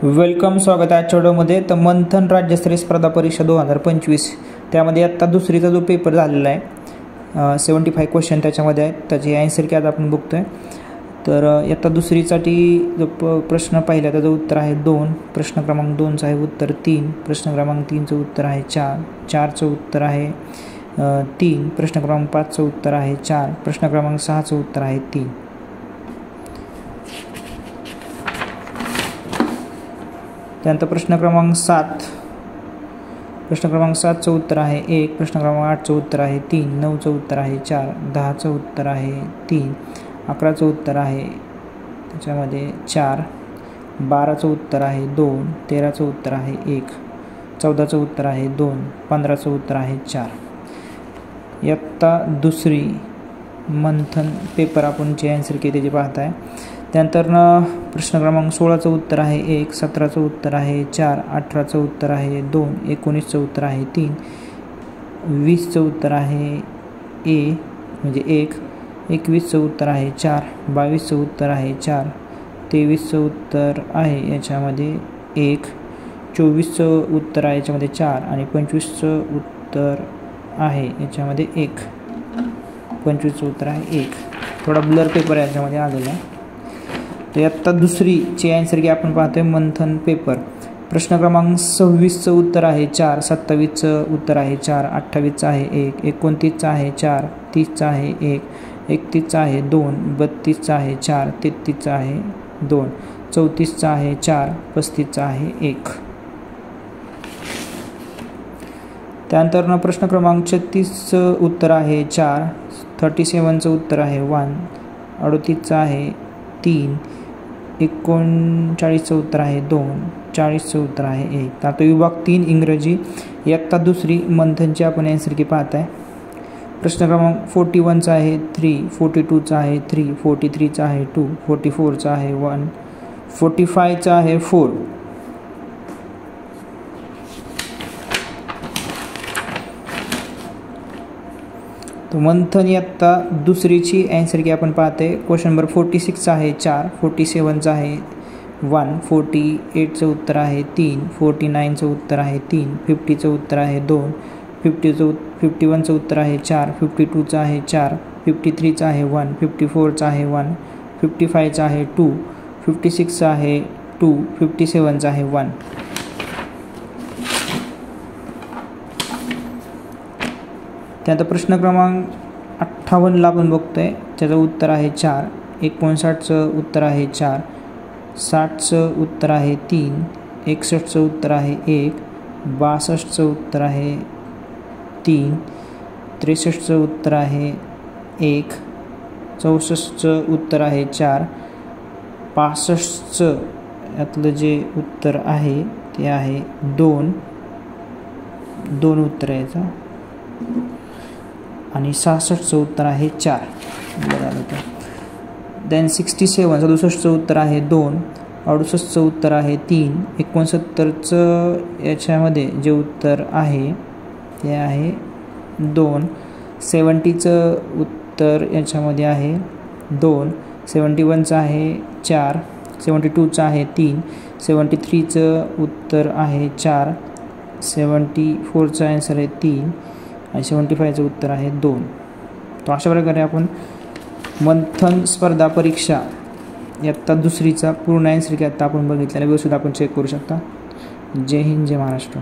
Welcome, स्वागत आहे आजच्या व्हिडिओमध्ये. तर मंथन राज्यस्तरीय स्पर्धा परीक्षा 2025 त्यामध्ये आत्ता दुसरीचा जो पेपर झालेला आहे 75 क्वेश्चन त्याच्यामध्ये आहेत. त्याची आन्सर की आज आपण बघतोय. तर इयत्ता दुसरीसाठी जो प्रश्न पाहिला त्याचं उत्तर आहे 2, प्रश्न क्रमांक 2चं आहे उत्तर 3, प्रश्न क्रमांक 3चं उत्तर आहे 4, 4चं उत्तर आहे 3, प्रश्न क्रमांक 5चं उत्तर आहे 4, प्रश्न क्रमांक 6चं उत्तर आहे 3. त्यानंतर प्रश्न क्रमांक 7, प्रश्न क्रमांक 7चं उत्तर आहे 1, प्रश्न क्रमांक 8चं उत्तर आहे 3, 9चं उत्तर आहे 4, 10चं उत्तर आहे 3, 11चं उत्तर आहे त्याच्यामध्ये 4, 12चं उत्तर आहे 2, 13चं उत्तर आहे 1, 14चं उत्तर आहे 2, 15चं उत्तर आहे 4. इयत्ता दुसरी मंथन पेपर आपण जे आन्सर की त्याची पाहत आहे. त्यानंतर प्रश्न क्रमांक 16चं उत्तर आहे 1, 17चं उत्तर आहे 4, 18चं उत्तर आहे 2, 19चं उत्तर आहे 3, 20चं उत्तर आहे ए म्हणजे 1, 21चं उत्तर आहे 4, 22चं उत्तर आहे 4, 23चं उत्तर आहे याच्यामध्ये 1, 24चं उत्तर आहे याच्यामध्ये 4 आणि 25चं उत्तर आहे याच्यामध्ये 1. 25चं उत्तर आहे 1. थोडा ब्लर पेपर याच्यामध्ये आलेला आहे. तर इयत्ता दुसरीचे आन्सर की आपण पाहतोय मंथन पेपर. प्रश्न क्रमांक 26चं उत्तर आहे 4, 27चं उत्तर आहे 4, 28चं आहे 1, 29चं आहे 4, 30चं आहे 1, 31चं आहे 2, 32चं आहे 4, 33चं आहे 2, 34चं आहे 4, 35चं आहे 1. त्यानंतर प्रश्न क्रमांक 36चं उत्तर आहे 4, 37चं उत्तर आहे 1, 38चं आहे 3, 39चं उत्तर आहे 2, 40चं उत्तर आहे 1. तर आता विभाग 3 इंग्रजी इयत्ता दुसरी मंथनची आपण आन्सर की पाहत आहे. प्रश्न क्रमांक 41चा आहे 3, 42चा आहे 3, 43चा आहे 2, 44चा आहे 1, 45चा आहे 4. तो मंथन इयत्ता दुसरीची आन्सर की आपण पाहते. क्वेश्चन नंबर 46चा आहे 4, 47चा आहे 1, 48चं उत्तर आहे 3, 49चं उत्तर आहे 3, 50चं उत्तर आहे 2, 51चं उत्तर आहे 4, 52चं आहे 4, 53चं आहे 1, 54चं आहे 1, 55चं आहे 2, 56चं आहे 2, 57चं आहे 1. त्यानंतर प्रश्न क्रमांक 58ला आपण बघतोय. त्याचं उत्तर आहे 4, 59चं उत्तर आहे 4, 60चं उत्तर आहे 3, 61चं उत्तर आहे 1, 62चं उत्तर आहे 3, 63चं उत्तर आहे 1, 64चं उत्तर आहे 4, 65चं यातलं जे उत्तर आहे ते आहे 2 उत्तर आहे याचं आणि 66चं उत्तर आहे 4. बरं. देन 67 67चं उत्तर आहे 2, 68चं उत्तर आहे 3, 69चं याच्यामध्ये जे उत्तर आहे ते आहे 2, 70चं उत्तर याच्यामध्ये आहे 2, 71चं आहे 4, 72चं आहे 3, 73चं उत्तर आहे 4, 74चं आन्सर आहे 3 आणि 75चं उत्तर आहे 2. तर अशा प्रकारे आपण मंथन स्पर्धा परीक्षा इयत्ता दुसरीचा पूर्ण आन्सर की आता आपण बघितलेला व्यवस्थित आपण चेक करू शकता. जय हिंद, जय महाराष्ट्र.